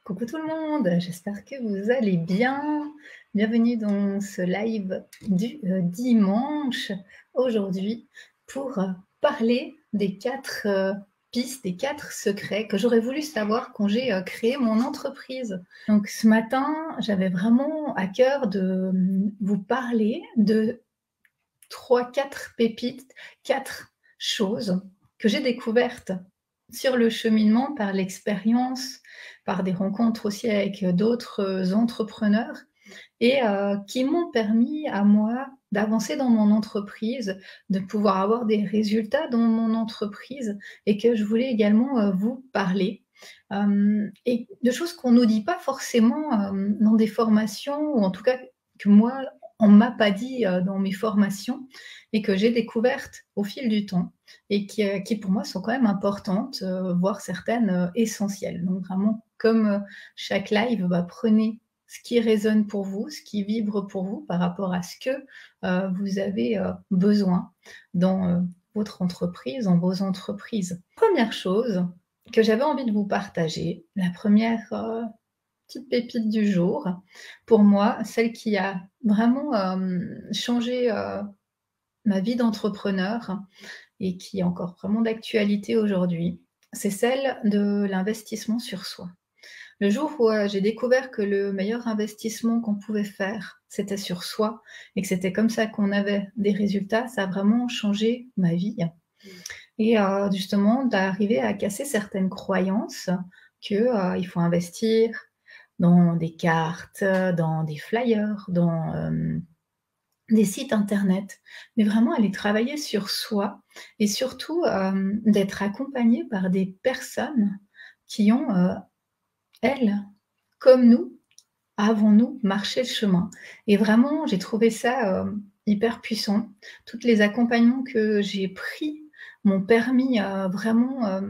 Coucou tout le monde, j'espère que vous allez bien. Bienvenue dans ce live du dimanche aujourd'hui pour parler des 4 pistes, des 4 secrets que j'aurais voulu savoir quand j'ai créé mon entreprise. Donc ce matin, j'avais vraiment à cœur de vous parler de 3-4 pépites, 4 choses que j'ai découvertes sur le cheminement par l'expérience, par des rencontres aussi avec d'autres entrepreneurs et qui m'ont permis à moi d'avancer dans mon entreprise, de pouvoir avoir des résultats dans mon entreprise et que je voulais également, vous parler. Et de choses qu'on nous dit pas forcément, dans des formations ou en tout cas que moi, on m'a pas dit, dans mes formations et que j'ai découvertes au fil du temps et qui pour moi sont quand même importantes, voire certaines, essentielles. Donc vraiment comme, chaque live, bah, prenez ce qui résonne pour vous, ce qui vibre pour vous par rapport à ce que, vous avez, besoin dans, votre entreprise, dans vos entreprises. Première chose que j'avais envie de vous partager, la première petite pépite du jour, pour moi, celle qui a vraiment, changé, ma vie d'entrepreneur et qui est encore vraiment d'actualité aujourd'hui, c'est celle de l'investissement sur soi. Le jour où, j'ai découvert que le meilleur investissement qu'on pouvait faire, c'était sur soi et que c'était comme ça qu'on avait des résultats, ça a vraiment changé ma vie et justement d'arriver à casser certaines croyances que, il faut investir dans des cartes, dans des flyers, dans, des sites internet, mais vraiment aller travailler sur soi et surtout, d'être accompagné par des personnes qui ont, elles, comme nous, avons-nous marché le chemin et vraiment j'ai trouvé ça, hyper puissant. Toutes les accompagnements que j'ai pris m'ont permis, vraiment,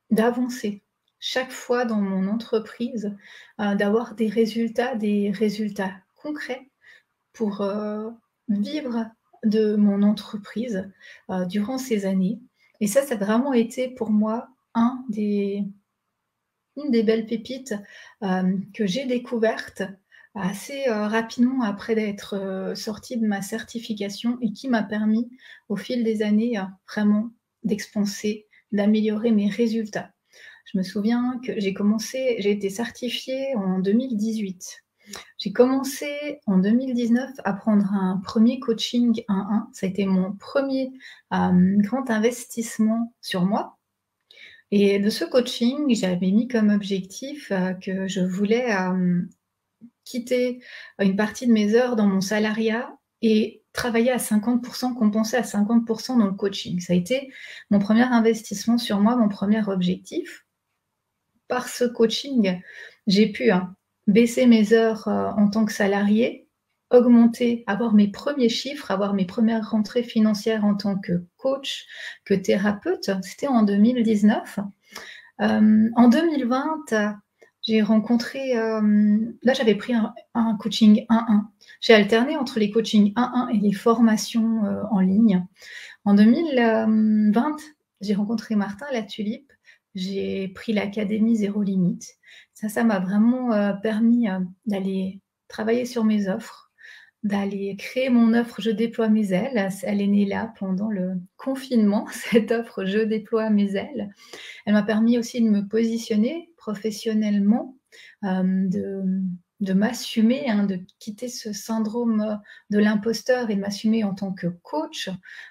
d'avancer chaque fois dans mon entreprise, d'avoir des résultats concrets pour, vivre de mon entreprise, durant ces années et ça a vraiment été pour moi un des une des belles pépites, que j'ai découvertes assez, rapidement après d'être, sortie de ma certification et qui m'a permis au fil des années, vraiment d'expanser, d'améliorer mes résultats. Je me souviens que j'ai été certifiée en 2018. J'ai commencé en 2019 à prendre un premier coaching 1-1. Ça a été mon premier grand investissement sur moi et de ce coaching, j'avais mis comme objectif, que je voulais, quitter une partie de mes heures dans mon salariat et travailler à 50 compenser à 50 dans le coaching. Ça a été mon premier investissement sur moi, mon premier objectif. Par ce coaching, j'ai pu, baisser mes heures, en tant que salariée, augmenter, avoir mes premiers chiffres, avoir mes premières rentrées financières en tant que coach, que thérapeute. C'était en 2019. En 2020, j'ai rencontré, là j'avais pris un coaching 1-1. J'ai alterné entre les coachings 1-1 et les formations, en ligne. En 2020, j'ai rencontré Martin Latulipe, j'ai pris l'académie Zéro Limite. Ça m'a vraiment, permis, d'aller travailler sur mes offres, d'aller créer mon offre «Je déploie mes ailes». Elle est née là pendant le confinement, cette offre «Je déploie mes ailes». Elle m'a permis aussi de me positionner professionnellement, de m'assumer, de quitter ce syndrome, de l'imposteur et de m'assumer en tant que coach,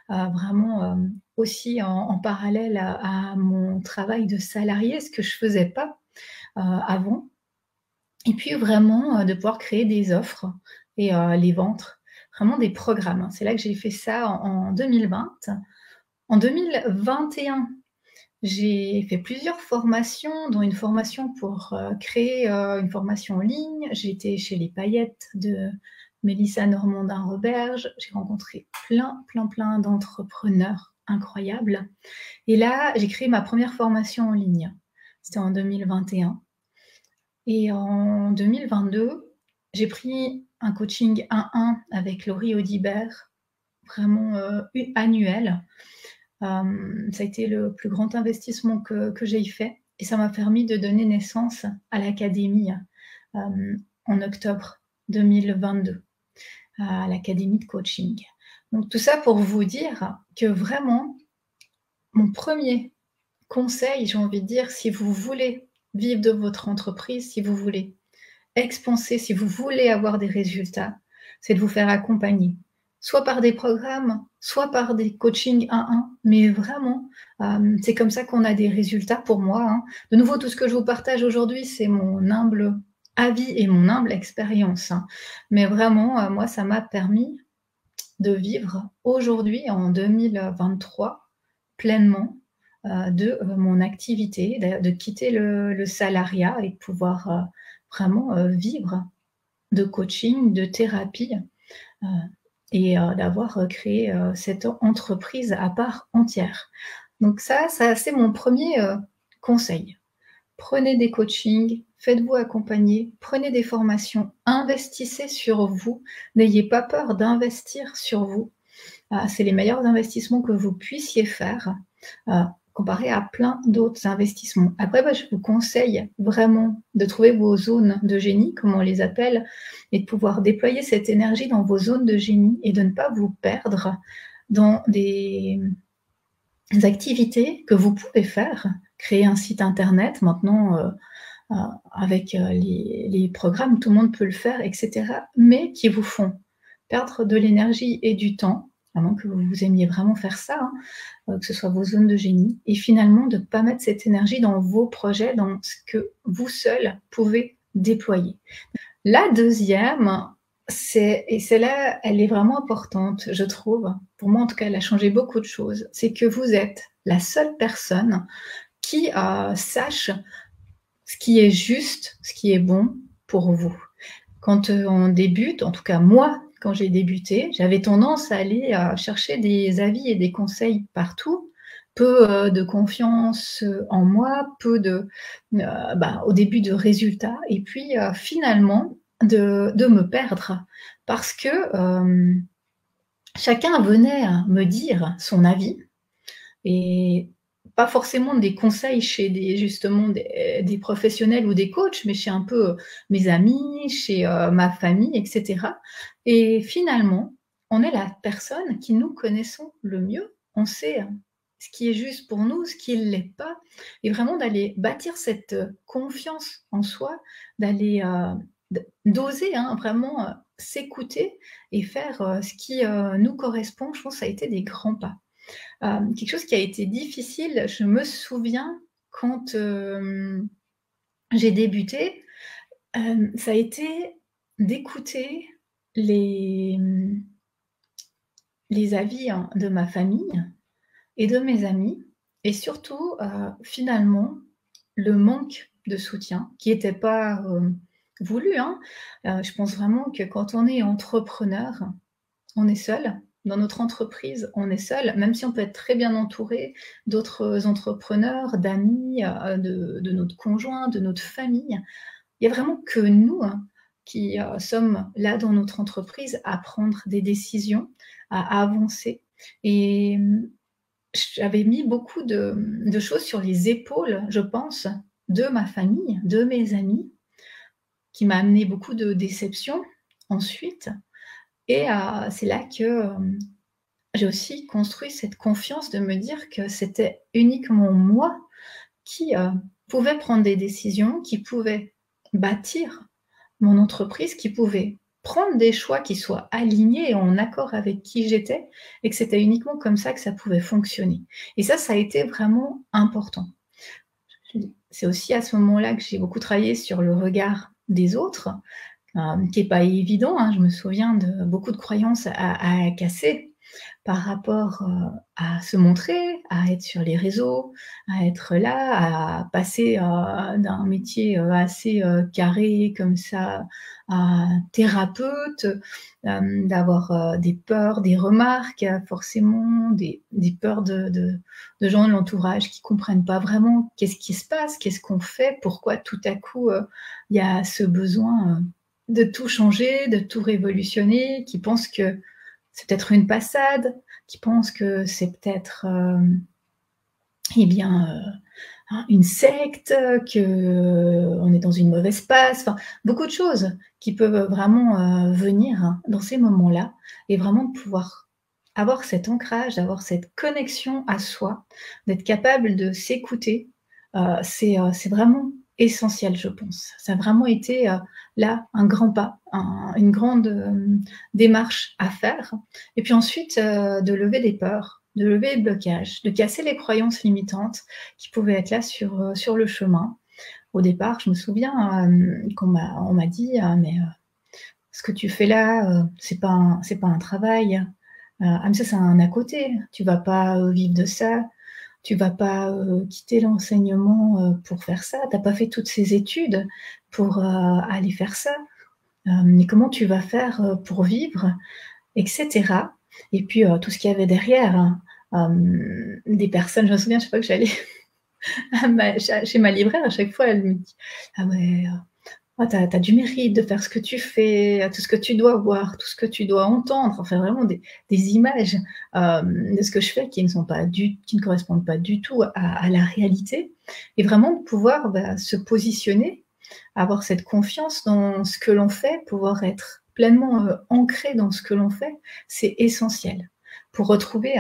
vraiment, aussi en parallèle à mon travail de salarié, ce que je faisais pas, avant et puis vraiment, de pouvoir créer des offres et les vendre, vraiment des programmes. C'est là que j'ai fait ça en 2020. En 2021, j'ai fait plusieurs formations, dont une formation pour, créer, une formation en ligne. J'ai été chez Les Paillettes de Mélissa Normandin-Roberge. J'ai rencontré plein d'entrepreneurs incroyables et là, j'ai créé ma première formation en ligne. C'était en 2021 et en 2022, j'ai pris un coaching 1-1 avec Laurie Audibert, vraiment, annuel. Ça a été le plus grand investissement que j'ai fait et ça m'a permis de donner naissance à l'académie en octobre 2022, à l'académie de coaching. Donc tout ça pour vous dire que vraiment, mon premier conseil, j'ai envie de dire, si vous voulez vivre de votre entreprise, si vous voulez expanser, si vous voulez avoir des résultats, c'est de vous faire accompagner. Soit par des programmes, soit par des coachings 1-1, mais vraiment, c'est comme ça qu'on a des résultats pour moi, hein. De nouveau, tout ce que je vous partage aujourd'hui, c'est mon humble avis et mon humble expérience, hein. Mais vraiment, moi, ça m'a permis de vivre aujourd'hui, en 2023, pleinement de mon activité, de quitter le salariat et de pouvoir vraiment vivre de coaching, de thérapie et d'avoir créé cette entreprise à part entière. Donc ça c'est mon premier conseil. Prenez des coachings, faites-vous accompagner, prenez des formations, investissez sur vous, n'ayez pas peur d'investir sur vous. C'est les meilleurs investissements que vous puissiez faire comparé à plein d'autres investissements. Après, je vous conseille vraiment de trouver vos zones de génie, comme on les appelle, et de pouvoir déployer cette énergie dans vos zones de génie et de ne pas vous perdre dans des activités que vous pouvez faire. Créer un site internet, maintenant, avec les programmes, tout le monde peut le faire, etc., mais qui vous font perdre de l'énergie et du temps, à moins que vous aimiez vraiment faire ça, que ce soit vos zones de génie, et finalement de ne pas mettre cette énergie dans vos projets, dans ce que vous seul pouvez déployer. La deuxième, et celle-là, elle est vraiment importante, je trouve, pour moi en tout cas, elle a changé beaucoup de choses, c'est que vous êtes la seule personne qui sache ce qui est juste, ce qui est bon pour vous. Quand on débute, en tout cas moi, quand j'ai débuté, j'avais tendance à aller chercher des avis et des conseils partout, peu de confiance en moi, peu au début de résultats, et puis finalement de me perdre parce que chacun venait me dire son avis et pas forcément des conseils chez des professionnels ou des coachs, mais chez un peu mes amis, chez ma famille, etc. Et finalement, on est la personne qui nous connaissons le mieux. On sait ce qui est juste pour nous, ce qui ne l'est pas. Et vraiment d'aller bâtir cette confiance en soi, d'aller d'oser vraiment s'écouter et faire ce qui nous correspond. Je pense que ça a été des grands pas. Quelque chose qui a été difficile, je me souviens quand j'ai débuté, ça a été d'écouter les avis de ma famille et de mes amis, et surtout finalement le manque de soutien qui n'était pas voulu, hein. Je pense vraiment que quand on est entrepreneur, on est seul. Dans notre entreprise, on est seul, même si on peut être très bien entouré d'autres entrepreneurs, d'amis, de notre conjoint, de notre famille. Il n'y a vraiment que nous qui sommes là dans notre entreprise à prendre des décisions, à avancer. Et j'avais mis beaucoup de choses sur les épaules, je pense, de ma famille, de mes amis, qui m'a amené beaucoup de déceptions ensuite. Et c'est là que j'ai aussi construit cette confiance de me dire que c'était uniquement moi qui pouvais prendre des décisions, qui pouvais bâtir mon entreprise, qui pouvait prendre des choix qui soient alignés et en accord avec qui j'étais, et que c'était uniquement comme ça que ça pouvait fonctionner. Et ça a été vraiment important. C'est aussi à ce moment-là que j'ai beaucoup travaillé sur le regard des autres, qui n'est pas évident, hein. Je me souviens de beaucoup de croyances à casser par rapport à se montrer, à être sur les réseaux, à être là, à passer d'un métier assez carré comme ça à thérapeute, d'avoir des peurs, des remarques, forcément, des peurs de gens de l'entourage qui ne comprennent pas vraiment qu'est-ce qui se passe, qu'est-ce qu'on fait, pourquoi tout à coup il y a ce besoin de tout changer, de tout révolutionner, qui pensent que c'est peut-être une passade, qui pensent que c'est peut-être une secte, qu'on est dans une mauvaise passe, enfin, beaucoup de choses qui peuvent vraiment, venir dans ces moments-là et vraiment de pouvoir avoir cet ancrage, d'avoir cette connexion à soi, d'être capable de s'écouter, c'est vraiment essentiel, je pense. Ça a vraiment été, là, un grand pas, une grande, démarche à faire et puis ensuite, de lever des peurs, de lever les blocages, de casser les croyances limitantes qui pouvaient être là sur le chemin. Au départ, je me souviens, on m'a dit: «Mais, ce que tu fais là, c'est pas un travail. Ah mais ça, c'est un à côté. Tu vas pas, vivre de ça. Tu vas pas, quitter l'enseignement, pour faire ça. Tu as pas fait toutes ces études pour, aller faire ça. Mais comment tu vas faire, pour vivre?» et cetera et puis, tout ce qu'il y avait derrière, hein. Des personnes je me souviens, chaque fois que j'allais chez ma libraire, à chaque fois, elle me dit: «Ah ouais, ah tu as du mérite de faire ce que tu fais, tout ce que tu dois voir, tout ce que tu dois entendre», enfin vraiment des images, de ce que je fais qui ne correspondent pas du tout à la réalité et vraiment de pouvoir, se positionner, avoir cette confiance dans ce que l'on fait, pouvoir être pleinement, ancré dans ce que l'on fait, c'est essentiel pour retrouver,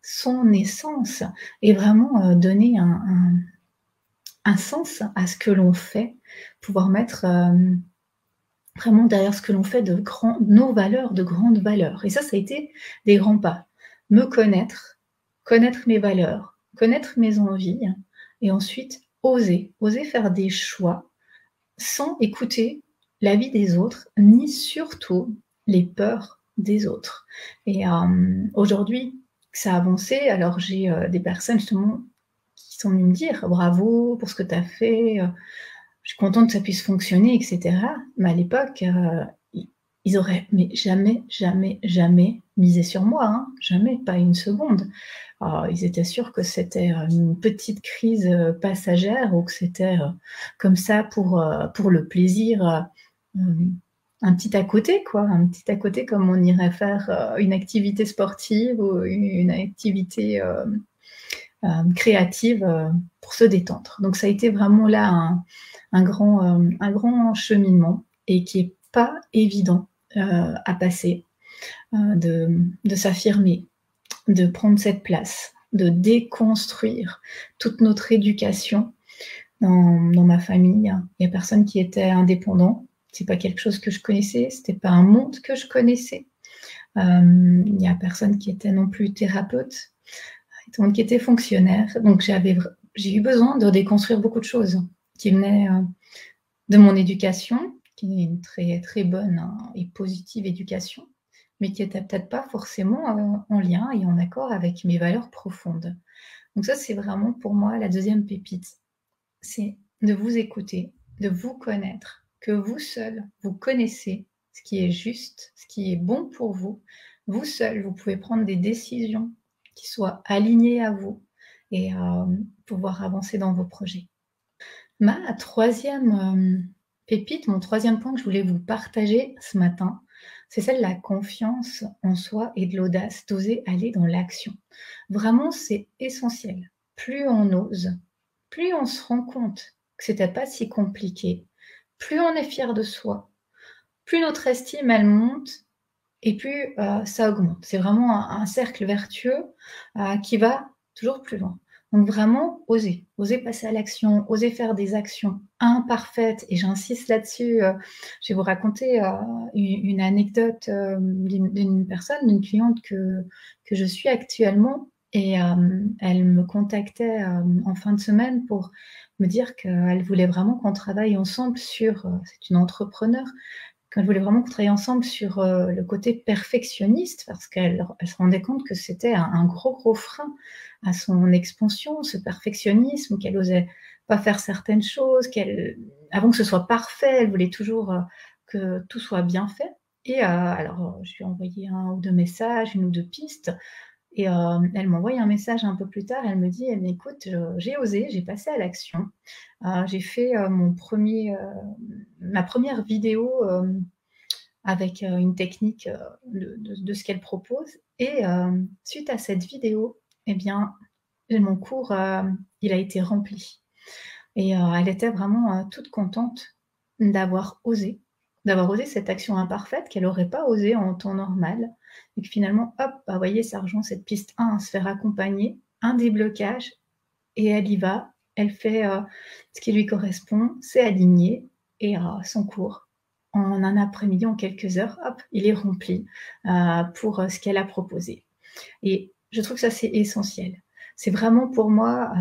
son essence et vraiment, donner un sens à ce que l'on fait, pouvoir mettre, vraiment derrière ce que l'on fait nos valeurs, de grandes valeurs et ça a été des grands pas. Me connaître, connaître mes valeurs, connaître mes envies et ensuite oser faire des choix sans écouter l'avis des autres, ni surtout les peurs des autres. Et aujourd'hui que ça a avancé, alors j'ai, des personnes justement qui sont venues me dire: «Bravo pour ce que tu as fait, je suis contente que ça puisse fonctionner» et cetera. Mais à l'époque, ils auraient mais jamais, jamais, jamais misé sur moi, hein, jamais, pas une seconde. Ils étaient sûrs que c'était, une petite crise, passagère ou que c'était, comme ça pour le plaisir, un petit à côté quoi, un petit à côté comme on irait faire, une activité sportive ou une activité, créative, pour se détendre. Donc ça a été vraiment là un grand cheminement et qui est pas évident, à passer, de s'affirmer, de prendre cette place, de déconstruire toute notre éducation. Dans ma famille, il y a personne qui était indépendant. C'est pas quelque chose que je connaissais, c'était pas un monde que je connaissais. Il y a personne qui était non plus thérapeute, tout le monde qui était fonctionnaire. Donc j'ai eu besoin de déconstruire beaucoup de choses qui venaient, de mon éducation, qui est une très, très bonne, hein, et positive éducation, mais qui était peut-être pas forcément, en lien et en accord avec mes valeurs profondes. Donc ça, c'est vraiment pour moi la deuxième pépite. C'est de vous écouter, de vous connaître, que vous seul, vous connaissez ce qui est juste, ce qui est bon pour vous. Vous seul, vous pouvez prendre des décisions qui soient alignées à vous et pouvoir avancer dans vos projets. Ma troisième pépite, mon troisième point que je voulais vous partager ce matin, c'est celle de la confiance en soi et de l'audace, d'oser aller dans l'action. Vraiment, c'est essentiel. Plus on ose, plus on se rend compte que c'était pas si compliqué, plus on est fier de soi, plus notre estime elle monte et plus, ça augmente. C'est vraiment un cercle vertueux, qui va toujours plus loin. Donc vraiment oser passer à l'action, oser faire des actions imparfaites et j'insiste là-dessus, je vais vous raconter, une anecdote, d'une personne, d'une cliente que je suis actuellement et elle me contactait, en fin de semaine pour me dire qu'elle voulait vraiment qu'on travaille ensemble sur, c'est une entrepreneure, qu'elle voulait vraiment qu'on travaille ensemble sur, le côté perfectionniste parce qu'elle se rendait compte que c'était un gros, gros frein à son expansion, ce perfectionnisme, qu'elle osait pas faire certaines choses, avant que ce soit parfait, elle voulait toujours, que tout soit bien fait et alors, je lui ai envoyé 1 ou 2 messages, 1 ou 2 pistes et elle m'envoie un message un peu plus tard, elle me dit: «Eh bien écoute, j'ai osé, j'ai passé à l'action. J'ai fait, ma première vidéo, avec, une technique, de ce qu'elle propose et suite à cette vidéo et bien, mon cours, il a été rempli. Et elle était vraiment, toute contente d'avoir osé cette action imparfaite qu'elle aurait pas osé en temps normal et que finalement, hop, bah, vous voyez, ça rejoint cette piste 1, se faire accompagner, un déblocage et elle y va. Elle fait, ce qui lui correspond, c'est aligné et son cours, en un après-midi, en quelques heures, hop, il est rempli, pour, ce qu'elle a proposé. Et je trouve que ça, c'est essentiel. C'est vraiment pour moi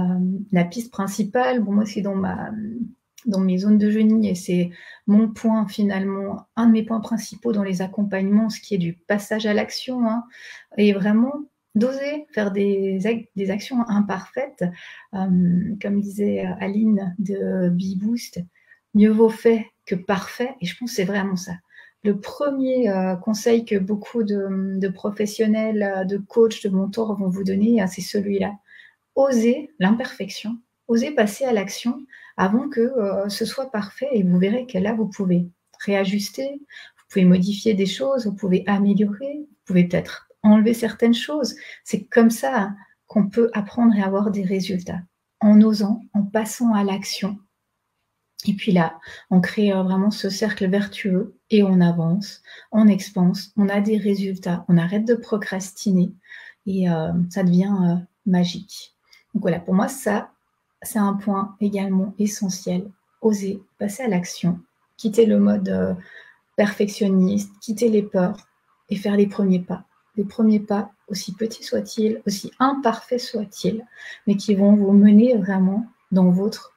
la piste principale. Bon, moi, c'est dans mes zones de génie et c'est mon point finalement, un de mes points principaux dans les accompagnements, ce qui est du passage à l'action, hein, et vraiment d'oser faire des actions imparfaites. Comme disait Aline de Beboost, mieux vaut fait que parfait, et je pense que c'est vraiment ça. Le premier conseil que beaucoup de professionnels, de coachs, de mentors vont vous donner, c'est celui-là. Osez l'imperfection, osez passer à l'action avant que ce soit parfait et vous verrez que là, vous pouvez réajuster, vous pouvez modifier des choses, vous pouvez améliorer, vous pouvez peut-être enlever certaines choses. C'est comme ça qu'on peut apprendre et avoir des résultats, en osant, en passant à l'action. Et puis là, on crée vraiment ce cercle vertueux et on avance, on expanse, on a des résultats, on arrête de procrastiner et ça devient magique. Donc voilà, pour moi, ça, c'est un point également essentiel. Oser passer à l'action, quitter le mode perfectionniste, quitter les peurs et faire les premiers pas. Les premiers pas, aussi petits soient-ils, aussi imparfaits soient-ils, mais qui vont vous mener vraiment dans votre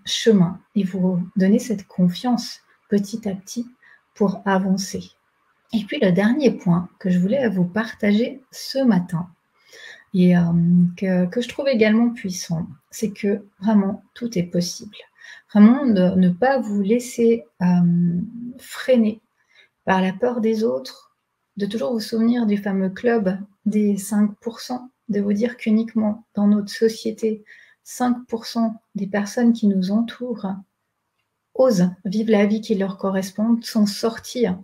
chemin et vous donner cette confiance petit à petit pour avancer. Et puis le dernier point que je voulais vous partager ce matin et que je trouve également puissant, c'est que vraiment tout est possible. Vraiment ne pas vous laisser freiner par la peur des autres, de toujours vous souvenir du fameux club des 5%, de vous dire qu'uniquement dans notre société, 5% des personnes qui nous entourent osent vivre la vie qui leur correspond, sont sortir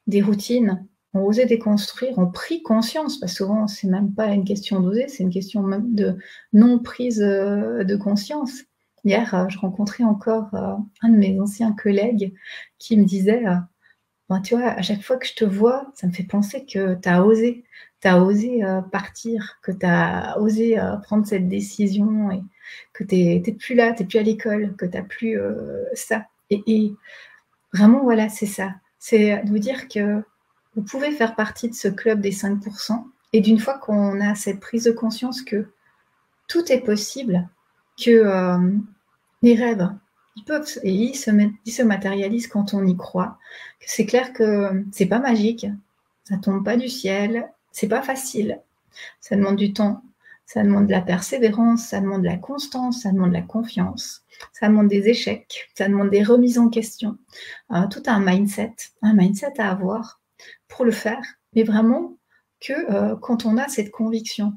des routines, ont osé déconstruire, ont pris conscience, parce que souvent c'est même pas une question d'oser, c'est une question même de non prise de conscience. Hier, je rencontrais encore un de mes anciens collègues qui me disait ben, tu vois, à chaque fois que je te vois, ça me fait penser que tu as osé. Tu as osé partir, que tu as osé prendre cette décision et que tu n'es plus là, tu n'es plus à l'école, que tu n'as plus ça. Et vraiment, voilà, c'est ça. C'est de vous dire que vous pouvez faire partie de ce club des 5%. Et d'une fois qu'on a cette prise de conscience que tout est possible, que les rêves, ils peuvent et ils se matérialisent quand on y croit. C'est clair que c'est pas magique, ça tombe pas du ciel, c'est pas facile. Ça demande du temps, ça demande de la persévérance, ça demande de la constance, ça demande de la confiance, ça demande des échecs, ça demande des remises en question, tout un mindset à avoir pour le faire, mais vraiment que quand on a cette conviction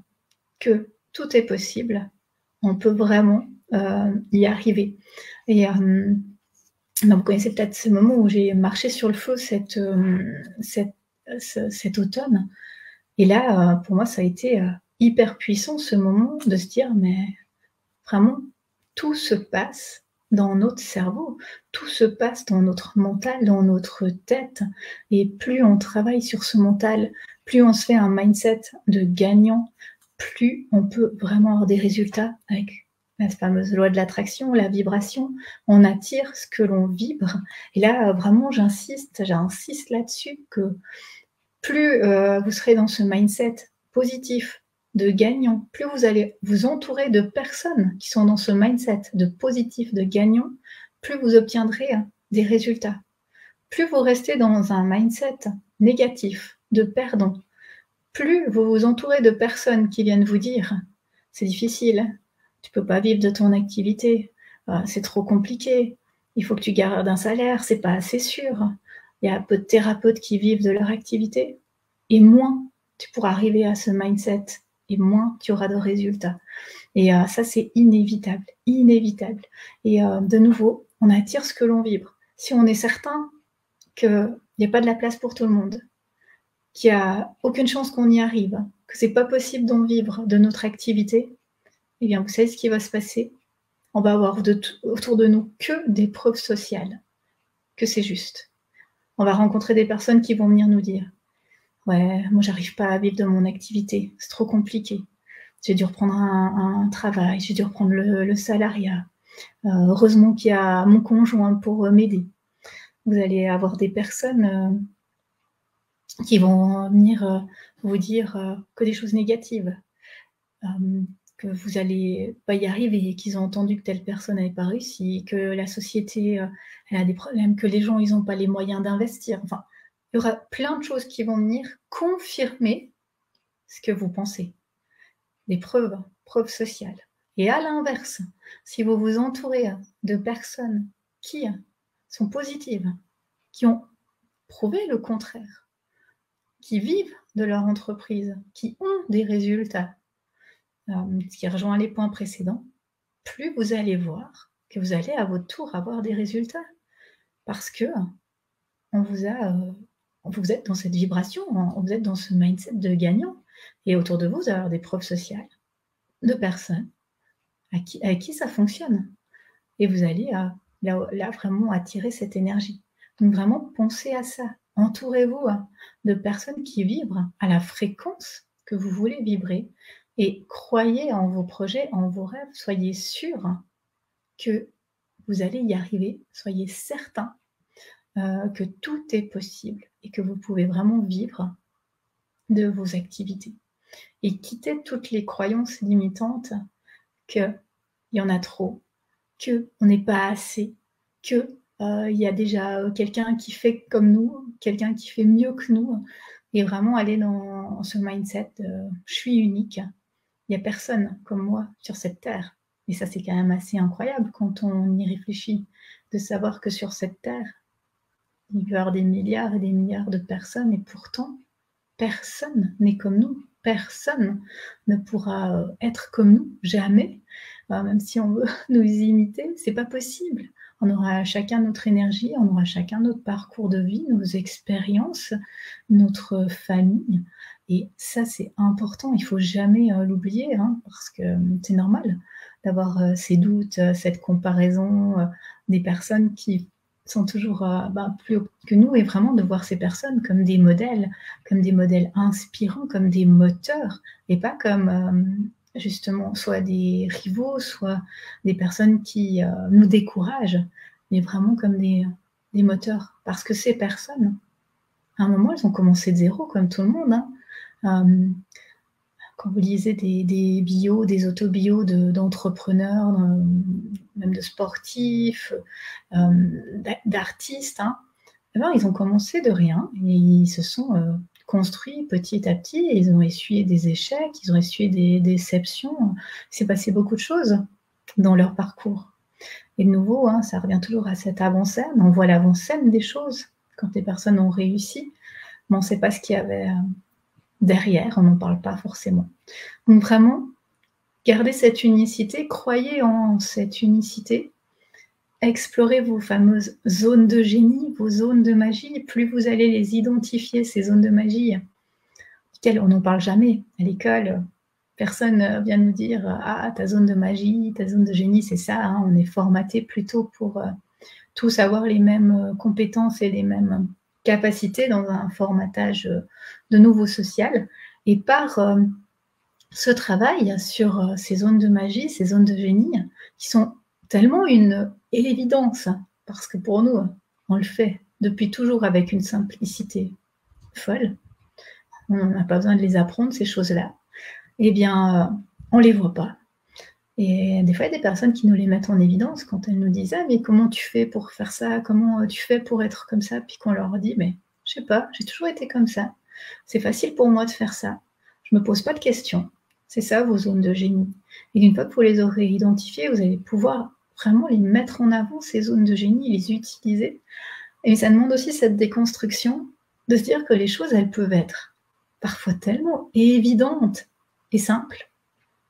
que tout est possible, on peut vraiment y arriver. Et vous connaissez peut-être ce moment où j'ai marché sur le feu cet automne. Et là, pour moi, ça a été hyper puissant ce moment de se dire, mais vraiment, tout se passe dans notre cerveau, tout se passe dans notre mental, dans notre tête. Et plus on travaille sur ce mental, plus on se fait un mindset de gagnant, plus on peut vraiment avoir des résultats avec la fameuse loi de l'attraction, la vibration. On attire ce que l'on vibre. Et là, vraiment, j'insiste là-dessus que plus vous serez dans ce mindset positif, de gagnant, plus vous allez vous entourer de personnes qui sont dans ce mindset de positif, de gagnant, plus vous obtiendrez des résultats. Plus vous restez dans un mindset négatif, de perdant, plus vous vous entourez de personnes qui viennent vous dire « c'est difficile, tu peux pas vivre de ton activité, c'est trop compliqué, il faut que tu gardes un salaire, c'est pas assez sûr, il y a peu de thérapeutes qui vivent de leur activité », et moins tu pourras arriver à ce mindset, et moins tu auras de résultats. Et ça, c'est inévitable, inévitable. Et de nouveau, on attire ce que l'on vibre. Si on est certain qu'il n'y a pas de la place pour tout le monde, qu'il n'y a aucune chance qu'on y arrive, que c'est pas possible d'en vivre de notre activité, eh bien, vous savez ce qui va se passer. on va avoir autour de nous que des preuves sociales que c'est juste. On va rencontrer des personnes qui vont venir nous dire « Ouais, moi j'arrive pas à vivre de mon activité, c'est trop compliqué. J'ai dû reprendre un travail, j'ai dû reprendre le salariat. Heureusement qu'il y a mon conjoint pour m'aider. » Vous allez avoir des personnes qui vont venir vous dire que des choses négatives, que vous allez pas y arriver, qu'ils ont entendu que telle personne n'avait pas réussi, que la société elle a des problèmes, que les gens ils n'ont pas les moyens d'investir. Enfin, il y aura plein de choses qui vont venir confirmer ce que vous pensez. Des preuves sociales. Et à l'inverse, si vous vous entourez de personnes qui sont positives, qui ont prouvé le contraire, qui vivent de leur entreprise, qui ont des résultats, ce qui rejoint les points précédents, plus vous allez voir que vous allez à votre tour avoir des résultats. Parce que vous êtes dans cette vibration, vous êtes dans ce mindset de gagnant. Et autour de vous, vous allez avoir des preuves sociales de personnes avec qui ça fonctionne. Et vous allez là vraiment attirer cette énergie. Donc vraiment, pensez à ça. Entourez-vous de personnes qui vibrent à la fréquence que vous voulez vibrer et croyez en vos projets, en vos rêves. Soyez sûr que vous allez y arriver. Soyez certain que tout est possible et que vous pouvez vraiment vivre de vos activités. Et quitter toutes les croyances limitantes qu'il y en a trop, qu'on n'est pas assez, qu'il y a déjà quelqu'un qui fait comme nous, quelqu'un qui fait mieux que nous, et vraiment aller dans ce mindset je suis unique, il n'y a personne comme moi sur cette terre. Et ça, c'est quand même assez incroyable quand on y réfléchit, de savoir que sur cette terre, il peut y avoir des milliards et des milliards de personnes, et pourtant, personne n'est comme nous. Personne ne pourra être comme nous, jamais. Même si on veut nous imiter, c'est pas possible. On aura chacun notre énergie, on aura chacun notre parcours de vie, nos expériences, notre famille. Et ça, c'est important, il faut jamais l'oublier, parce que c'est normal d'avoir ces doutes, cette comparaison, des personnes qui sont toujours plus haut que nous, et vraiment de voir ces personnes comme des modèles inspirants, comme des moteurs, et pas comme justement soit des rivaux, soit des personnes qui nous découragent, mais vraiment comme des moteurs. Parce que ces personnes, à un moment, elles ont commencé de zéro, comme tout le monde. Quand vous lisez des bios, des autobios d'entrepreneurs, même de sportifs, d'artistes, eh ben, ils ont commencé de rien et ils se sont construits petit à petit. Ils ont essuyé des échecs, ils ont essuyé des déceptions. Il s'est passé beaucoup de choses dans leur parcours. Et de nouveau, ça revient toujours à cette avant-scène. On voit l'avant-scène des choses quand les personnes ont réussi, mais on ne sait pas ce qu'il y avait derrière, on n'en parle pas forcément. Donc vraiment, gardez cette unicité, croyez en cette unicité, explorez vos fameuses zones de génie, vos zones de magie. Plus vous allez les identifier, ces zones de magie, duquel on n'en parle jamais à l'école. Personne vient nous dire « Ah, ta zone de magie, ta zone de génie, c'est ça. » On est formaté plutôt pour tous avoir les mêmes compétences et les mêmes capacités dans un formatage de nouveau social. Et par ce travail sur ces zones de magie, ces zones de génie, qui sont tellement une évidence, parce que pour nous, on le fait depuis toujours avec une simplicité folle. On n'a pas besoin de les apprendre, ces choses-là. Eh bien, on ne les voit pas. Et des fois, il y a des personnes qui nous les mettent en évidence quand elles nous disent « Ah, mais comment tu fais pour faire ça? Comment tu fais pour être comme ça ?» Puis qu'on leur dit « Mais je sais pas, j'ai toujours été comme ça. C'est facile pour moi de faire ça. Je me pose pas de questions. » C'est ça, vos zones de génie. Et une fois que vous les aurez identifiées, vous allez pouvoir vraiment les mettre en avant, ces zones de génie, les utiliser. Et ça demande aussi cette déconstruction, de se dire que les choses, elles peuvent être parfois tellement évidentes et simples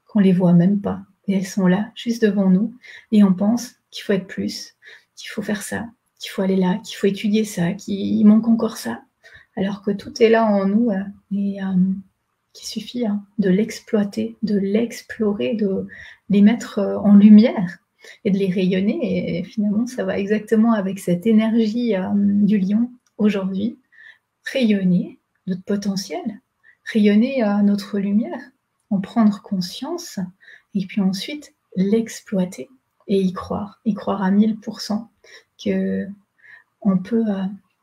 qu'on les voit même pas. Et elles sont là, juste devant nous, et on pense qu'il faut être plus, qu'il faut faire ça, qu'il faut aller là, qu'il faut étudier ça, qu'il manque encore ça, alors que tout est là en nous, et qu'il suffit de l'exploiter, de l'explorer, de les mettre en lumière, et de les rayonner. Et finalement, ça va exactement avec cette énergie du lion aujourd'hui. Rayonner notre potentiel, rayonner notre lumière, en prendre conscience et puis ensuite l'exploiter et y croire à 1000% qu'on peut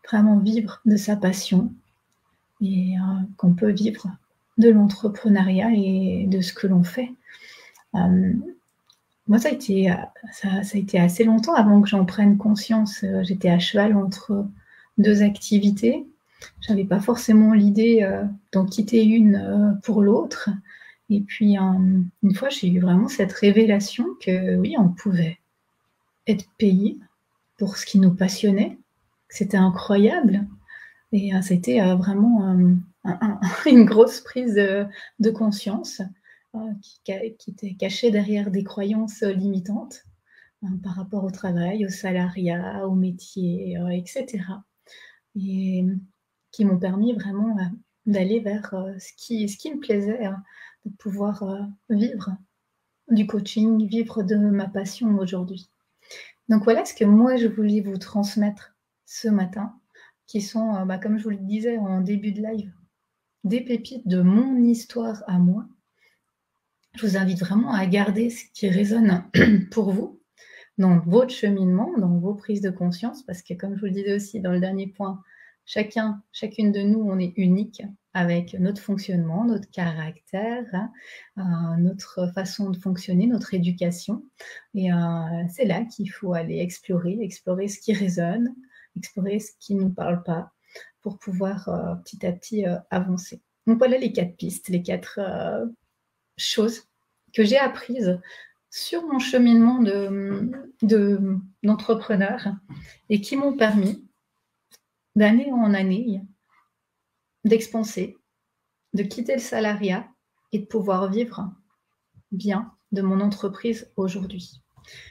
vraiment vivre de sa passion et qu'on peut vivre de l'entrepreneuriat et de ce que l'on fait. Moi, ça a été assez longtemps avant que j'en prenne conscience. J'étais à cheval entre 2 activités. J'avais pas forcément l'idée d'en quitter une pour l'autre. Et puis une fois, j'ai eu vraiment cette révélation que oui, on pouvait être payé pour ce qui nous passionnait. C'était incroyable. Et ça a été vraiment une grosse prise de conscience qui était cachée derrière des croyances limitantes par rapport au travail, au salariat, au métier, etc. Et qui m'ont permis vraiment d'aller vers ce qui me plaisait, de pouvoir vivre du coaching, vivre de ma passion aujourd'hui. Donc voilà ce que moi je voulais vous transmettre ce matin, qui sont, comme je vous le disais en début de live, des pépites de mon histoire à moi. Je vous invite vraiment à garder ce qui résonne pour vous, dans votre cheminement, dans vos prises de conscience, parce que comme je vous le disais aussi dans le dernier point, chacune de nous, on est unique avec notre fonctionnement, notre caractère, notre façon de fonctionner, notre éducation. Et c'est là qu'il faut aller explorer ce qui résonne, explorer ce qui ne nous parle pas, pour pouvoir petit à petit avancer. Donc voilà les 4 pistes, les 4 choses que j'ai apprises sur mon cheminement d'entrepreneur et qui m'ont permis d'année en année d'expanser, de quitter le salariat et de pouvoir vivre bien de mon entreprise aujourd'hui.